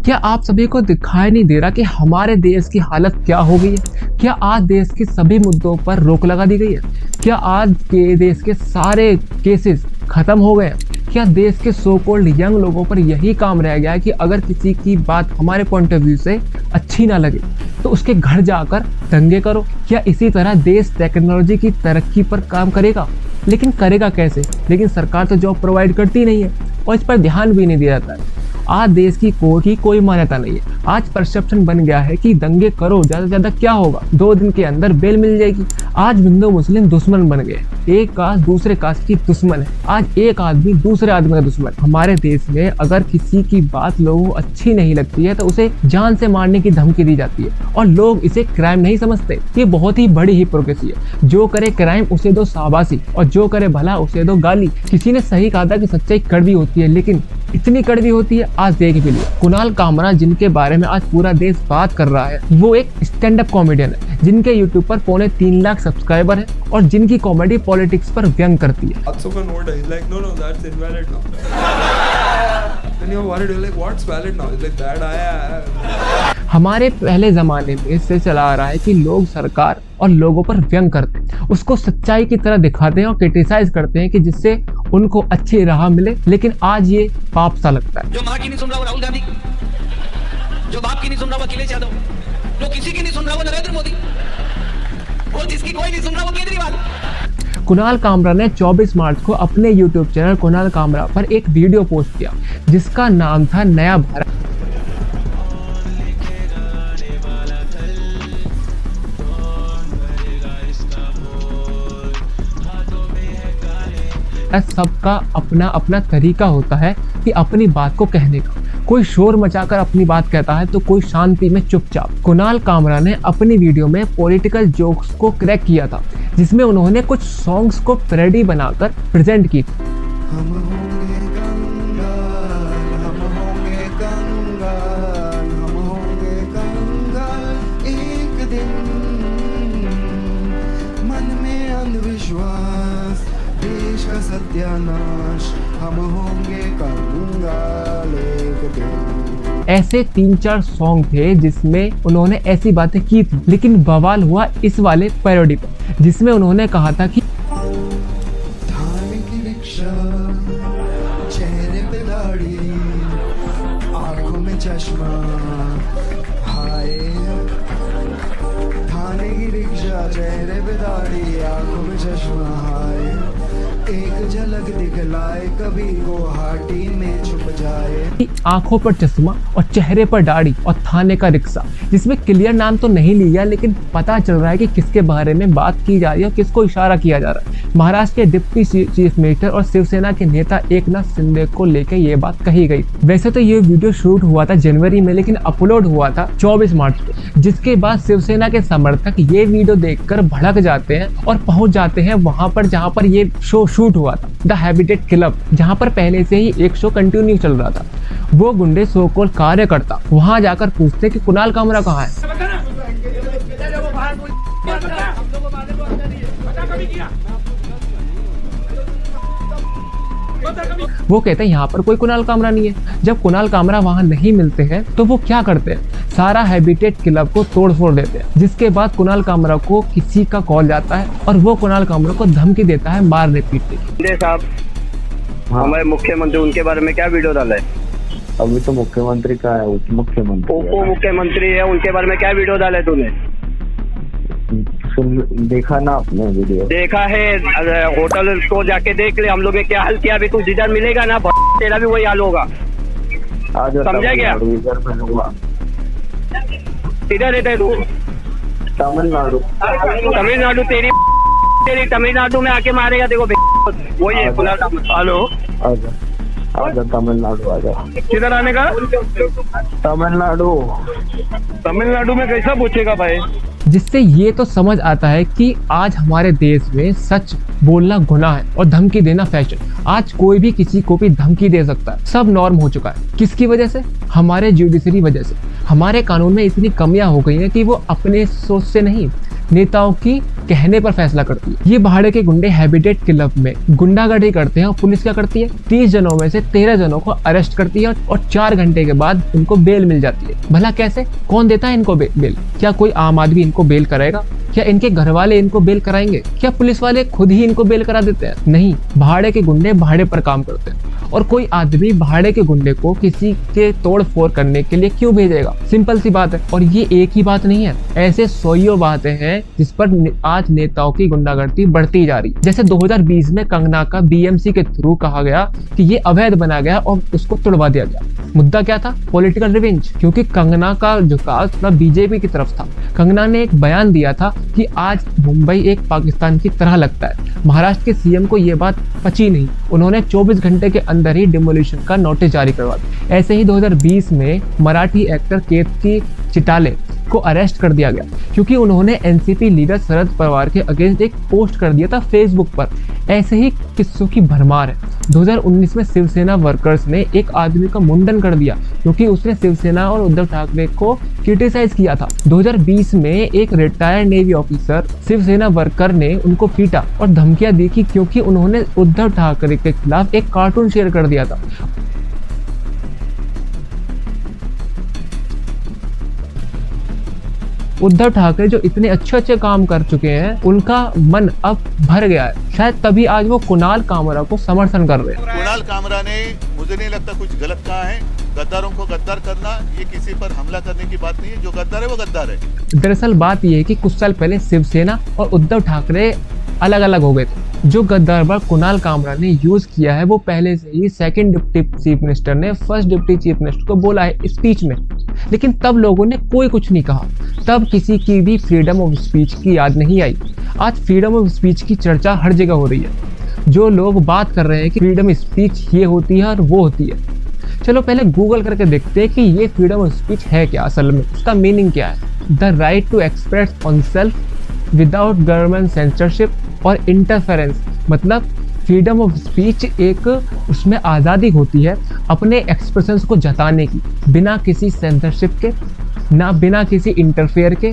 क्या आप सभी को दिखाई नहीं दे रहा कि हमारे देश की हालत क्या हो गई है? क्या आज देश के सभी मुद्दों पर रोक लगा दी गई है? क्या आज के देश के सारे केसेस खत्म हो गए हैं? क्या देश के सो कॉल्ड यंग लोगों पर यही काम रह गया है कि अगर किसी की बात हमारे पॉइंट ऑफ व्यू से अच्छी ना लगे तो उसके घर जाकर दंगे करो? क्या इसी तरह देश टेक्नोलॉजी की तरक्की पर काम करेगा? लेकिन करेगा कैसे? लेकिन सरकार तो जॉब प्रोवाइड करती नहीं है और इस पर ध्यान भी नहीं दिया जाता है। आज देश की कोर्ट की कोई मान्यता नहीं है। आज परसेप्शन बन गया है कि दंगे करो, ज्यादा से ज्यादा क्या होगा, 2 दिन के अंदर बेल मिल जाएगी। आज हिंदू मुस्लिम दुश्मन बन गए, एक कास्ट दूसरे कास्ट की दुश्मन है। आज एक आदमी दूसरे आदमी का दुश्मन। हमारे देश में अगर किसी की बात लोगों को अच्छी नहीं लगती है तो उसे जान से मारने की धमकी दी जाती है और लोग इसे क्राइम नहीं समझते। ये बहुत ही बड़ी हिपोक्रेसी है। जो करे क्राइम उसे दो शाबाशी और जो करे भला उसे दो गाली। किसी ने सही कहा था कि सच्चाई कड़वी होती है, लेकिन इतनी कड़वी होती है आज देख भी लिया। कुणाल कामरा, जिनके बारे में आज पूरा देश बात कर रहा है, वो एक स्टैंड अप कॉमेडियन है जिनके यूट्यूब पर 3.25 लाख सब्सक्राइबर है और जिनकी कॉमेडी पॉलिटिक्स पर व्यंग करती है। हमारे पहले जमाने में इससे चला आ रहा है कि लोग सरकार और लोगों पर व्यंग करते हैं, उसको सच्चाई की तरह दिखाते हैं और क्रिटिसाइज करते हैं कि जिससे उनको अच्छी राह मिले। लेकिन आज ये पाप सा लगता है। जो माँ की नहीं सुन रहा वो राहुल गांधी, जो बाप की नहीं सुन रहा वो अखिलेश यादव, जो किसी की नहीं सुन रहा वो नरेंद्र मोदी, और जिसकी कोई नहीं सुन रहा वो केजरीवाल। कुणाल कामरा ने 24 मार्च को अपने यूट्यूब चैनल कुणाल कामरा पर एक वीडियो पोस्ट किया जिसका नाम था नया भारत। सबका अपना अपना तरीका होता है कि अपनी बात को कहने का। कोई शोर मचाकर अपनी बात कहता है तो कोई शांति में चुपचाप। कुणाल कामरा ने अपनी वीडियो में पॉलिटिकल जोक्स को क्रैक किया था जिसमें उन्होंने कुछ सॉन्ग्स को पैरोडी बनाकर प्रेजेंट की। हम होंगे कंगाल, हम होंगे कंगाल, हम होंगे कंगाल एक दिन। मन में अंधविश्वास, देश का सत्यानाश, हम होंगे कंगाल एक दिन। ऐसे 3-4 सॉन्ग थे जिसमें उन्होंने ऐसी बातें की थी, लेकिन बवाल हुआ इस वाले पैरोडी पर जिसमें उन्होंने कहा था कि थाने की रिक्शा, चेहरे पे दाढ़ी, आंखों में चश्मा, हाय। थाने की रिक्शा, चेहरे पे दाढ़ी, आंखों में चश्मा, हाय। एक झलक दिखलाए कभी गुवाहाटी में छुप जाए। आंखों पर चश्मा और चेहरे पर दाढ़ी और थाने का रिक्शा, जिसमें क्लियर नाम तो नहीं लिया लेकिन पता चल रहा है कि किसके बारे में बात की जा रही है और किसको इशारा किया जा रहा है। महाराष्ट्र के डिप्टी चीफ मिनिस्टर और शिवसेना के नेता एकनाथ शिंदे को लेकर ये बात कही गई। वैसे तो ये वीडियो शूट हुआ था जनवरी में, लेकिन अपलोड हुआ था 24 मार्च को, जिसके बाद शिवसेना के समर्थक ये वीडियो देखकर भड़क जाते हैं और पहुंच जाते हैं वहां पर जहां पर ये शो शूट हुआ था, द हैबिटेट क्लब, जहां पर पहले से ही एक शो कंटिन्यू चल रहा था। वो गुंडे सो कॉल्ड कार्यकर्ता वहां जाकर पूछते कि कुणाल कामरा कहाँ है। वो कहते हैं यहाँ पर कोई कुणाल कामरा नहीं है। जब कुणाल कामरा वहाँ नहीं मिलते हैं तो वो क्या करते हैं, सारा हैबिटेट क्लब को तोड़ फोड़ देते हैं। जिसके बाद कुणाल कामरा को किसी का कॉल जाता है और वो कुणाल कामरा को धमकी देता है मारने पीटने की। साहब, हमारे मुख्यमंत्री, उनके बारे में क्या वीडियो डाला है? अभी तो मुख्यमंत्री का है, उप मुख्यमंत्री है, उनके बारे में क्या वीडियो डाला है तूने? देखा ना आपने वीडियो? देखा है, होटल को जाके देख ले, हम लोग ने क्या हाल किया। अभी तू जिधर मिलेगा ना तेरा भी वही हाल होगा, समझा क्या? किधर रहता है तू? तमिलनाडु। तमिलनाडु तेरी तमिलनाडु में आके मारेगा देखो, वही है। हेलो, आजा तमिलनाडु आजा। किधर आने का? तमिलनाडु में कैसा पूछेगा भाई? जिससे ये तो समझ आता है कि आज हमारे देश में सच बोलना गुनाह है और धमकी देना फैशन। आज कोई भी किसी को भी धमकी दे सकता है, सब नॉर्म हो चुका है। किसकी वजह से? हमारे जुडिशरी वजह से। हमारे कानून में इतनी कमियां हो गई हैं कि वो अपने सोच से नहीं, नेताओं की कहने पर फैसला करती है। ये भाड़े के गुंडे हैबिटेट क्लब में गुंडागर्दी करते हैं और पुलिस क्या करती है, 30 जनों में से 13 जनों को अरेस्ट करती है और 4 घंटे के बाद उनको बेल मिल जाती है। भला कैसे, कौन देता है इनको बेल? क्या कोई आम आदमी इनको बेल कराएगा? क्या इनके घर वाले इनको बेल कराएंगे? क्या पुलिस वाले खुद ही इनको बेल करा देते हैं? नहीं, भाड़े के गुंडे भाड़े पर काम करते हैं और कोई आदमी भाड़े के गुंडे को किसी के तोड़ फोड़ करने के लिए क्यों भेजेगा? सिंपल सी बात है। और ये एक ही बात नहीं है, ऐसे सौयों बातें हैं जिस पर आज नेताओं की गुंडागर्दी बढ़ती जा रही है। जैसे 2020 में कंगना का बीएमसी के थ्रू कहा गया कि ये अवैध बना गया और उसको तुड़वा दिया गया। मुद्दा क्या था? पॉलिटिकल रिवेंज, क्योंकि कंगना का झुकाव थोड़ा बीजेपी की तरफ था। कंगना ने एक बयान दिया था कि आज मुंबई एक पाकिस्तान की तरह लगता है। महाराष्ट्र के सीएम को ये बात पची नहीं, उन्होंने 24 घंटे के अंदर ही डिमोलिशन का नोटिस जारी करवा दिया। ऐसे ही 2020 में मराठी एक्टर केतकी चिटाले को अरेस्ट कर दिया गया क्योंकि उन्होंने एनसीपी लीडर शरद पवार के अगेंस्ट एक पोस्ट कर दिया था फेसबुक पर। ऐसे ही किस्सों की भरमार है। 2019 में शिवसेना वर्कर्स ने एक आदमी का मुंडन कर दिया क्योंकि उसने शिवसेना और उद्धव ठाकरे को क्रिटिसाइज किया था। 2020 में एक retired navy officer Shiv Sena worker ने उनको पीटा और धमकियां दी क्योंकि उन्होंने उद्धव ठाकरे के खिलाफ एक कार्टून शेयर कर दिया था। उद्धव ठाकरे जो इतने अच्छे काम कर चुके हैं, उनका मन अब भर गया है। शायद तभी आज वो कुणाल कामरा को समर्थन कर रहे हैं। कुणाल कामरा ने, मुझे नहीं लगता कुछ गलत कहा है। गद्दारों को गद्दार करना ये किसी पर हमला करने की बात नहीं है। जो गद्दार है वो गद्दार है। दरअसल बात यह है कि कुछ साल पहले शिवसेना और उद्धव ठाकरे अलग अलग हो गए थे। जो गद्दार कुणाल कामरा ने यूज किया है वो पहले से ही सेकंड डिप्टी चीफ मिनिस्टर ने फर्स्ट डिप्टी चीफ मिनिस्टर को बोला है स्पीच में, लेकिन तब लोगों ने कोई कुछ नहीं कहा। तब किसी की भी फ्रीडम ऑफ स्पीच की याद नहीं आई। आज फ्रीडम ऑफ स्पीच की चर्चा हर जगह हो रही है। जो लोग बात कर रहे हैं कि फ्रीडम ऑफ स्पीच ये होती है और वो होती है, चलो पहले गूगल करके देखते हैं कि ये फ्रीडम ऑफ स्पीच है क्या, असल में उसका मीनिंग क्या है। The right to express on self without government censorship और इंटरफेरेंस, मतलब फ्रीडम ऑफ स्पीच एक उसमें आज़ादी होती है अपने एक्सप्रेशंस को जताने की, बिना किसी सेंसरशिप के, ना बिना किसी इंटरफेयर के,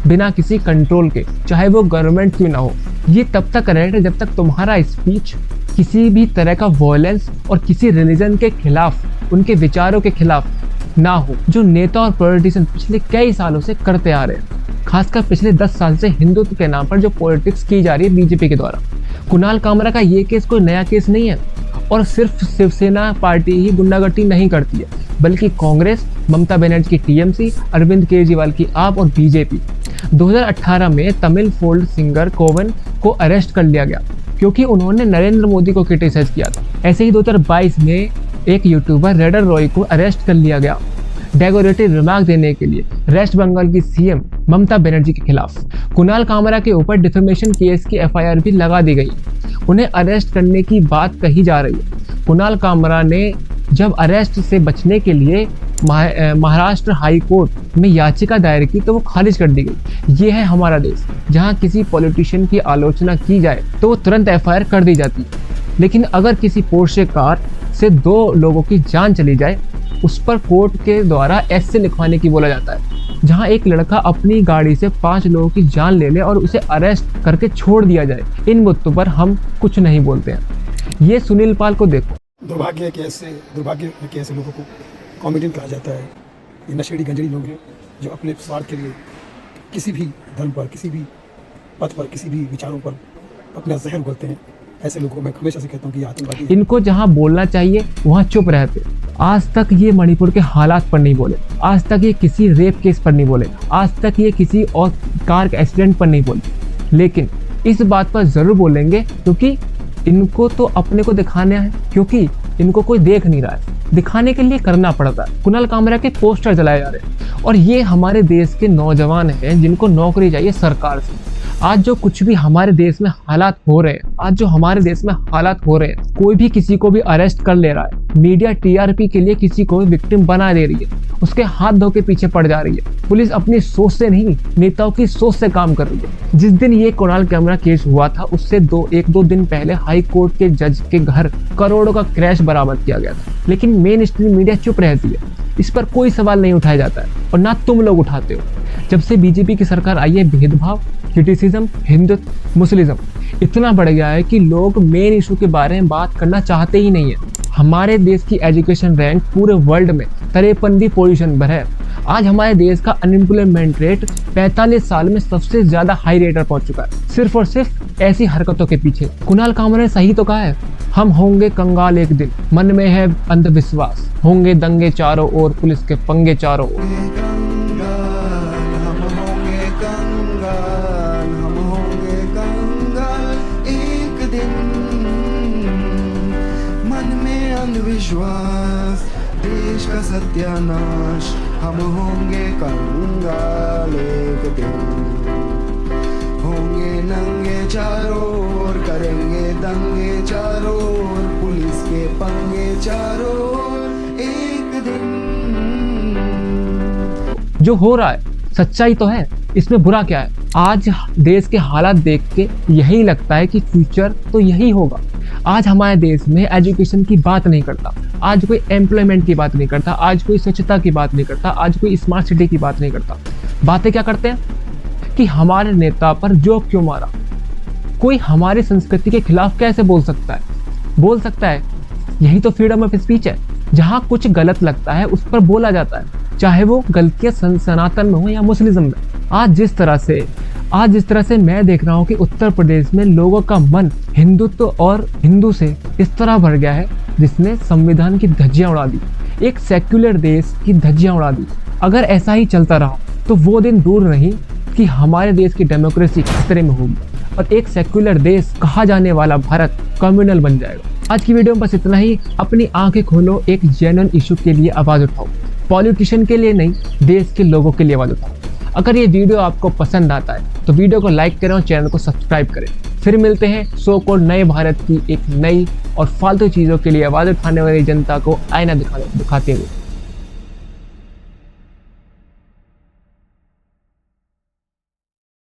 बिना किसी कंट्रोल के, चाहे वो गवर्नमेंट क्यों ना हो। ये तब तक रहेगा जब तक तुम्हारा स्पीच किसी भी तरह का वॉयलेंस और किसी रिलीजन के खिलाफ, उनके विचारों के खिलाफ ना हो, जो नेता और पॉलिटिशियन पिछले कई सालों से करते आ रहे हैं। खासकर पिछले 10 साल से हिंदुत्व के नाम पर जो पॉलिटिक्स की जा रही है बीजेपी के द्वारा। कुणाल कामरा का ये केस कोई नया केस नहीं है और सिर्फ शिवसेना पार्टी ही गुंडागर्दी नहीं करती है, बल्कि कांग्रेस, ममता बनर्जी की टीएमसी, अरविंद केजरीवाल की आप और बीजेपी। 2018 में तमिल फोल्क सिंगर कोवन को अरेस्ट कर लिया गया क्योंकि उन्होंने नरेंद्र मोदी को क्रिटिसाइज किया था। ऐसे ही 2022 में एक यूट्यूबर रेडर रॉय को अरेस्ट कर लिया गया डेकोरेटिव रिमार्क देने के लिए वेस्ट बंगाल की सीएम ममता बनर्जी के खिलाफ। कुणाल कामरा के ऊपर डिफेमेशन केस की एफआईआर भी लगा दी गई। उन्हें अरेस्ट करने की बात कही जा रही है। कुणाल कामरा ने जब अरेस्ट से बचने के लिए महाराष्ट्र हाई कोर्ट में याचिका दायर की तो वो खारिज कर दी गई। ये है हमारा देश, जहां किसी पॉलिटिशियन की आलोचना की जाए तो वो तुरंत एफआईआर कर दी जाती है, लेकिन अगर किसी पोर्शे कार से 2 लोगों की जान चली जाए उस पर कोर्ट के द्वारा एसए लिखवाने की बोला जाता है। जहां एक लड़का अपनी गाड़ी से 5 लोगों की जान ले ले और उसे अरेस्ट करके छोड़ दिया जाए, इन मुद्दों पर हम कुछ नहीं बोलते हैं। ये सुनील पाल को देखो। दुर्भाग्य है कि ऐसे लोगों को कॉमेडियन कहा जाता है। ये नशेड़ी गंजड़ी लोग हैं जो अपने स्वार्थ के लिए किसी भी धर्म पर, किसी भी पथ पर, किसी भी विचारों पर अपना जहर उगलते हैं। ऐसे लोगों को मैं हमेशा से कहता हूँ कि ये आतंकवादी। इनको जहाँ बोलना चाहिए वहाँ चुप रहते। आज तक ये मणिपुर के हालात पर नहीं बोले, आज तक ये किसी रेप केस पर नहीं बोले, आज तक ये किसी और कार के एक्सीडेंट पर नहीं बोले, लेकिन इस बात पर जरूर बोलेंगे क्योंकि इनको तो अपने को दिखाना है, क्योंकि इनको कोई देख नहीं रहा है, दिखाने के लिए करना पड़ता है। कुणाल कामरा के पोस्टर जलाए जा रहे हैं और ये हमारे देश के नौजवान हैं जिनको नौकरी चाहिए सरकार से। आज जो कुछ भी हमारे देश में हालात हो रहे हैं, आज जो हमारे देश में हालात हो रहे हैं, कोई भी किसी को भी अरेस्ट कर ले रहा है, मीडिया टीआरपी के लिए किसी को विक्टिम बना दे रही है, उसके हाथ धो के पीछे पड़ जा रही है। पुलिस अपनी सोच से नहीं, नेताओं की सोच से काम कर रही है। जिस दिन ये कुणाल कामरा केस हुआ था उससे 1-2 दिन पहले हाई कोर्ट के जज के घर करोड़ों का क्रैश बरामद किया गया था, लेकिन मेन स्ट्रीम मीडिया चुप रहती है, इस पर कोई सवाल नहीं उठाया जाता है और ना तुम लोग उठाते हो। जब से बीजेपी की सरकार आई है भेदभाव क्रिटिसिज्म, हिंदुत्व, मुस्लिज्म इतना बढ़ गया है कि लोग मेन इशू के बारे में बात करना चाहते ही नहीं है। हमारे देश की एजुकेशन रैंक पूरे वर्ल्ड में 53वीं पोजीशन पर है। आज हमारे देश का अनएम्प्लॉयमेंट रेट 45 साल में सबसे ज्यादा हाई रेट पर पहुंच चुका है, सिर्फ और सिर्फ ऐसी हरकतों के पीछे। कुणाल कामरा ने सही तो कहा है, हम होंगे कंगाल एक दिन, मन में है अंधविश्वास, होंगे दंगे चारों ओर, पुलिस के पंगे चारों ओर। हम होंगे कंगाल, हम होंगे कंगाल एक दिन, मन में अंधविश्वास, देश का सत्यानाश, हम होंगे कंगाल एक दिन, होंगे नंगे चारों ओर, करेंगे दंगे चारों ओर, पुलिस के पंगे चारों ओर एक दिन। जो हो रहा है सच्चाई तो है, इसमें बुरा क्या है? आज देश के हालात देख के यही लगता है कि फ्यूचर तो यही होगा। आज हमारे देश में एजुकेशन की बात नहीं करता, आज कोई एम्प्लॉयमेंट की बात नहीं करता, आज कोई स्वच्छता की बात नहीं करता, आज कोई स्मार्ट सिटी की बात नहीं करता। बातें क्या करते हैं कि हमारे नेता पर जोक क्यों मारा, कोई हमारी संस्कृति के खिलाफ कैसे बोल सकता है। यही तो फ्रीडम ऑफ स्पीच है, जहाँ कुछ गलत लगता है उस पर बोला जाता है, चाहे वो गलतियां सनातन में हो या मुस्लिज्म में। आज जिस तरह से मैं देख रहा हूँ कि उत्तर प्रदेश में लोगों का मन हिंदुत्व और हिंदू से इस तरह भर गया है जिसने संविधान की धज्जियां उड़ा दी, एक सेक्युलर देश की धज्जियां उड़ा दी। अगर ऐसा ही चलता रहा तो वो दिन दूर नहीं कि हमारे देश की डेमोक्रेसी खतरे में होगी और एक सेक्युलर देश कहा जाने वाला भारत कम्युनल बन जाएगा। आज की वीडियो में बस इतना ही। अपनी आंखें खोलो, एक जेन्युइन इशू के लिए आवाज उठाओ, पॉलिटिशियन के लिए नहीं, देश के लोगों के लिए आवाज उठाओ। अगर ये वीडियो आपको पसंद आता है तो वीडियो को लाइक करें और चैनल को सब्सक्राइब करें। फिर मिलते हैं सो कॉल्ड नए भारत की एक नई और फालतू चीज़ों के लिए आवाज़ उठाने वाली जनता को आईना दिखाते हुए।